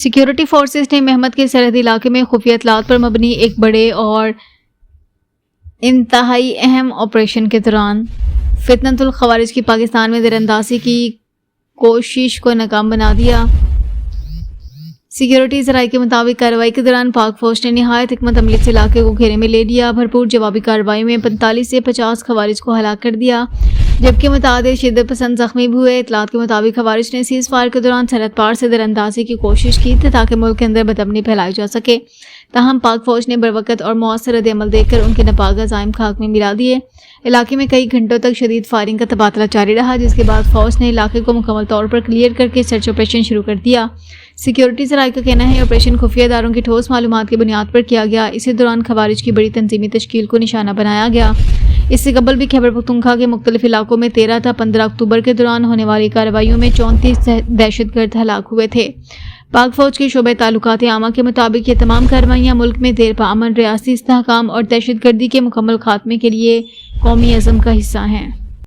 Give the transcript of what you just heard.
Security forces نے مہمت کے سرحدی علاقے میں خفیہ اطلاعات پر مبنی ایک بڑے اور انتہائی اہم آپریشن کے دوران فتنۃ الخوارج کی پاکستان میں دراندازی کی کوشش کو ناکام بنا دیا۔ سیکیورٹی ذرائع کے مطابق کارروائی کے دوران پاک فوج نے نہایت حکمت عملی سے علاقے کو گھیرے میں لے لیا۔ بھرپور جوابی کارروائی میں 45 سے 50 خوارج کو ہلاک کر دیا، جبکہ متعدد شدت پسند زخمی بھی ہوئے۔ اطلاعات کے مطابق خوارج نے سیز فائر کے دوران سرحد پار سے دراندازی کی کوشش کی تھی تاکہ ملک کے اندر بدامنی پھیلائی جا سکے، تاہم پاک فوج نے بروقت اور مؤثر رد عمل دے کر ان کے ناپاک عزائم خاک میں ملا دیے۔ علاقے میں کئی گھنٹوں تک شدید فائرنگ کا تبادلہ جاری رہا، جس کے بعد فوج نے علاقے کو مکمل طور پر کلیئر کر کے سرچ آپریشن شروع کر دیا۔ سیکیورٹی ذرائع کا کہنا ہے آپریشن خفیہ اداروں کی ٹھوس معلومات کی بنیاد پر کیا گیا۔ اسی دوران خوارج کی بڑی تنظیمی تشکیل کو نشانہ بنایا گیا۔ اس سے قبل بھی خیبر پختونخوا کے مختلف علاقوں میں 13 تا 15 اکتوبر کے دوران ہونے والی کارروائیوں میں 34 دہشت گرد ہلاک ہوئے تھے۔ پاک فوج کے شعبہ تعلقات عامہ کے مطابق یہ تمام کارروائیاں ملک میں دیر پا امن ریاستی استحکام اور دہشت گردی کے مکمل خاتمے کے لیے قومی عزم کا حصہ ہیں۔